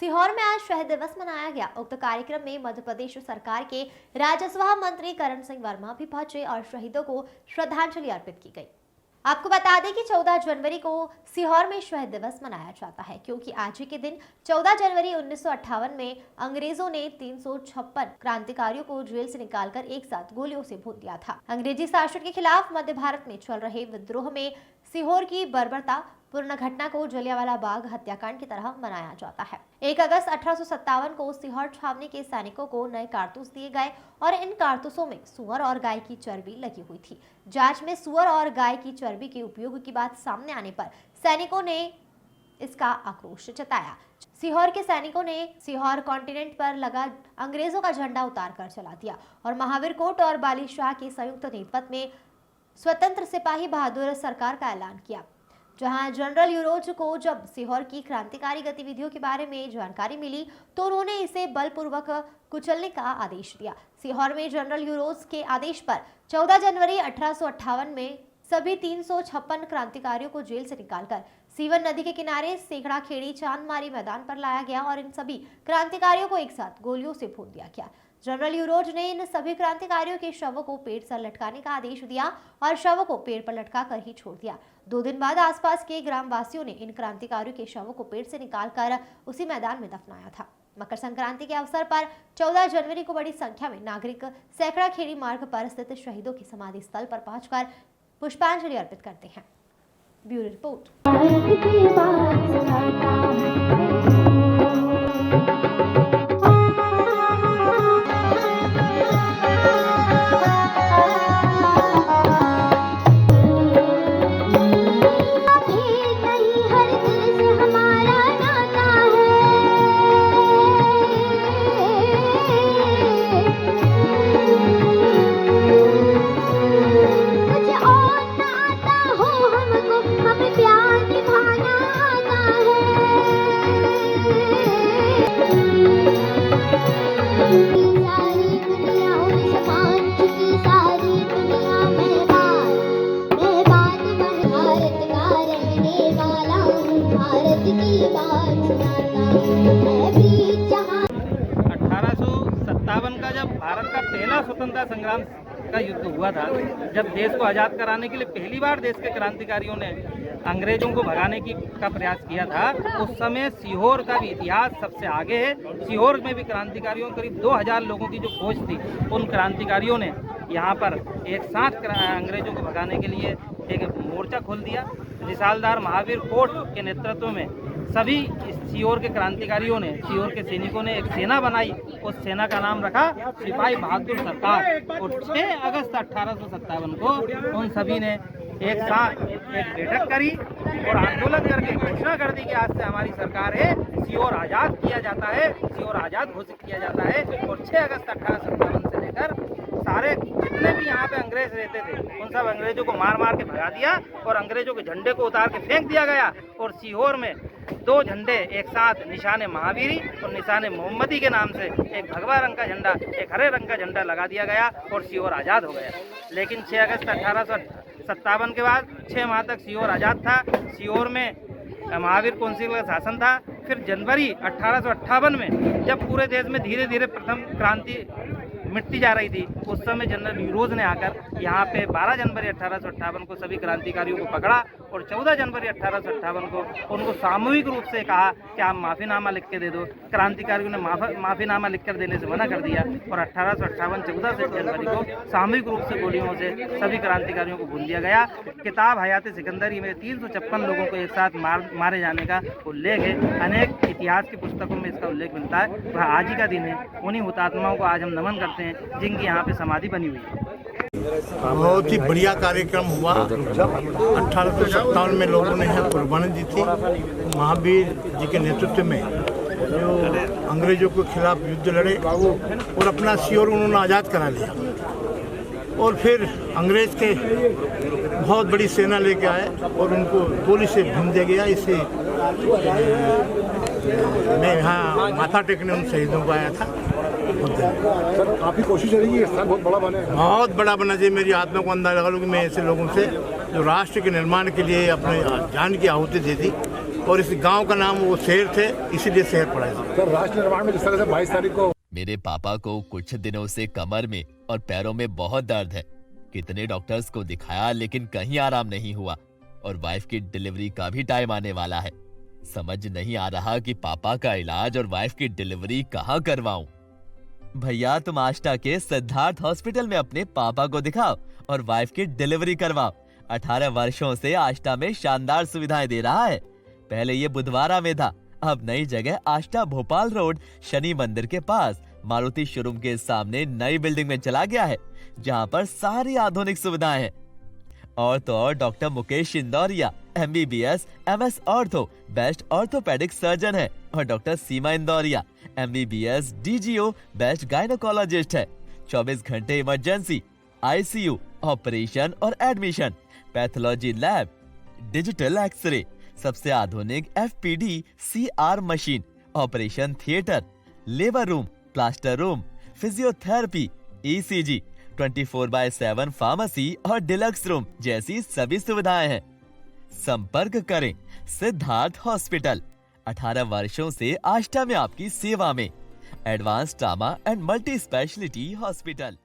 सीहोर में आज शहीद दिवस मनाया गया। उक्त कार्यक्रम में मध्य प्रदेश सरकार के राजस्व मंत्री करण सिंह वर्मा भी पहुंचे और शहीदों को श्रद्धांजलि अर्पित की गई। आपको बता दें कि 14 जनवरी को सीहोर में शहीद दिवस मनाया जाता है, क्योंकि आज ही के दिन 14 जनवरी 1958 में अंग्रेजों ने 356 क्रांतिकारियों को जेल से निकालकर एक साथ गोलियों से भून दिया था। अंग्रेजी शासन के खिलाफ मध्य भारत में चल रहे विद्रोह में सीहोर की बर्बरता पूर्ण घटना को जलियांवाला बाग हत्याकांड की तरह मनाया जाता है। 1 अगस्त 1857 को सीहोर छावनी के सैनिकों को नए कारतूस दिए गए और इन कारतूसों में सुअर और गाय की चर्बी लगी हुई थी। जांच में सुअर और गाय की चर्बी के उपयोग की बात सामने आने पर सैनिकों ने इसका आक्रोश जताया। सीहोर के सैनिकों ने सीहोर कॉन्टिनेंट पर लगा अंग्रेजों का झंडा उतार कर चला दिया और महावीर कोट और बाली शाह के संयुक्त नेतृत्व में स्वतंत्र सिपाही बहादुर सरकार का ऐलान किया। जहां जनरल यूरोज को जब सीहोर की क्रांतिकारी गतिविधियों के बारे में जानकारी मिली तो उन्होंने इसे बलपूर्वक कुचलने का आदेश दिया। सीहोर में जनरल यूरोज के आदेश पर 14 जनवरी 1858 में सभी 356 क्रांतिकारियों को जेल से निकालकर सीवन नदी के किनारे सेखड़ा खेड़ी चांदमारी मैदान पर लाया गया और इन सभी क्रांतिकारियों को एक साथ गोलियों से भून दिया गया। जनरल यूरोज ने इन सभी क्रांतिकारियों के शवों को पेड़ से लटकाने का आदेश दिया और शवों को पेड़ पर लटका कर ही छोड़ दिया। 2 दिन बाद आसपास के ग्रामवासियों ने इन क्रांतिकारियों के शवों को पेड़ से निकालकर उसी मैदान में दफनाया था। मकर संक्रांति के अवसर पर 14 जनवरी को बड़ी संख्या में नागरिक सेखड़ा खेड़ी मार्ग पर स्थित शहीदों की समाधि स्थल पर पहुंचकर पुष्पांजलि अर्पित करते हैं। Bureau report. का जब भारत का पहला स्वतंत्रता संग्राम का युद्ध हुआ था, जब देश को आज़ाद कराने के लिए पहली बार देश के क्रांतिकारियों ने अंग्रेजों को भगाने का प्रयास किया था, उस समय सीहोर का भी इतिहास सबसे आगे है। सीहोर में भी क्रांतिकारियों करीब 2000 लोगों की जो फौज थी, उन क्रांतिकारियों ने यहाँ पर एक साथ अंग्रेजों को भगाने के लिए एक मोर्चा खोल दिया। रिसालदार महावीर कोट के नेतृत्व में सभी सीहोर के क्रांतिकारियों ने, सीहोर के सैनिकों ने एक सेना बनाई। उस सेना का नाम रखा सिपाही बहादुर सरकार। और 6 अगस्त 1857 को उन सभी ने एक साथ एक बैठक करी और आंदोलन करके घोषणा कर दी कि आज से हमारी सरकार है, सीहोर आज़ाद किया जाता है, सीहोर आज़ाद घोषित किया जाता है। और 6 अगस्त 1857 से लेकर सारे जितने भी यहाँ पे अंग्रेज रहते थे, उन सब अंग्रेजों को मार मार के भगा दिया और अंग्रेजों के झंडे को उतार के फेंक दिया गया। और सीहोर में 2 झंडे एक साथ, निशाने महावीरी और निशाने मोहम्मदी के नाम से, एक भगवा रंग का झंडा, एक हरे रंग का झंडा लगा दिया गया और सीहोर आज़ाद हो गया। लेकिन 6 अगस्त 1857 के बाद 6 माह तक सीहोर आज़ाद था। सीहोर में महावीर काउंसिल का शासन था। फिर जनवरी 1858 में जब पूरे देश में धीरे धीरे प्रथम क्रांति मिटती जा रही थी, उस समय जनरल यूरोज ने आकर यहाँ पे 12 जनवरी 1858 को सभी क्रांतिकारियों को पकड़ा और 14 जनवरी 1858 को उनको सामूहिक रूप से कहा कि आप माफ़ीनामा लिख के दे दो। क्रांतिकारियों ने माफ़ीनामा लिख कर देने से मना कर दिया और 1858 14 जनवरी को सामूहिक रूप से गोलियों से सभी क्रांतिकारियों को भून दिया गया। किताब हयात सिकंदरी में 356 लोगों को एक साथ मारे जाने का उल्लेख है। अनेक इतिहास की पुस्तकों में इसका उल्लेख मिलता है। वह आज ही का दिन है। उन्हीं हुतात्माओं को आज हम नमन करते हैं जिनकी यहाँ पे समाधि बनी हुई है। बहुत ही बढ़िया कार्यक्रम हुआ। 1857 में लोगों ने कुर्बानी दी थी। महावीर जी के नेतृत्व में जो अंग्रेजों के खिलाफ युद्ध लड़े और अपना सीहोर उन्होंने आज़ाद करा लिया। और फिर अंग्रेज के बहुत बड़ी सेना लेके आए और उनको गोली से भून दिया गया। इसे मैं यहाँ माथा टेकने उन शहीदों को आया था। सर काफ़ी कोशिश रहेगी, बहुत बड़ा बने, बहुत बड़ा बना चाहिए। मेरी आत्मा को अंदाजा लगा लो कि मैं ऐसे लोगों से जो राष्ट्र के निर्माण के लिए अपने जान की आहुति दे दी, और इस गांव का नाम वो शहर थे, इसीलिए शहर पड़ा है। सर राष्ट्र निर्माण में जिस तरह से 22 तारीख को मेरे पापा को कुछ दिनों से कमर में और पैरों में बहुत दर्द है। कितने डॉक्टर्स को दिखाया लेकिन कहीं आराम नहीं हुआ और वाइफ की डिलीवरी का भी टाइम आने वाला है। समझ नहीं आ रहा कि पापा का इलाज और वाइफ की डिलीवरी कहाँ करवाऊं। भैया तुम आष्टा के सिद्धार्थ हॉस्पिटल में अपने पापा को दिखाओ और वाइफ की डिलीवरी करवाओ। 18 वर्षों से आष्टा में शानदार सुविधाएं दे रहा है। पहले ये बुधवारा में था, अब नई जगह आष्टा भोपाल रोड शनि मंदिर के पास मारुति शोरूम के सामने नई बिल्डिंग में चला गया है, जहां पर सारी आधुनिक सुविधाएं हैं। और तो और doctor Mukesh Indoria MBBS MS ortho best orthopaedic surgeon है और doctor Seema Indoria MBBS DGO best gynaecologist है। 24 घंटे इमरजेंसी, ICU, ऑपरेशन और admission, pathology lab, digital xray, सबसे आधुनिक FPD CR machine, operation theatre, labour room, plaster room, physiotherapy, ECG, 24/7 pharmacy और deluxe room जैसी सभी सुविधाएं हैं। संपर्क करें सिद्धार्थ हॉस्पिटल, 18 वर्षों से आष्टा में आपकी सेवा में। Advance trauma and multi speciality hospital.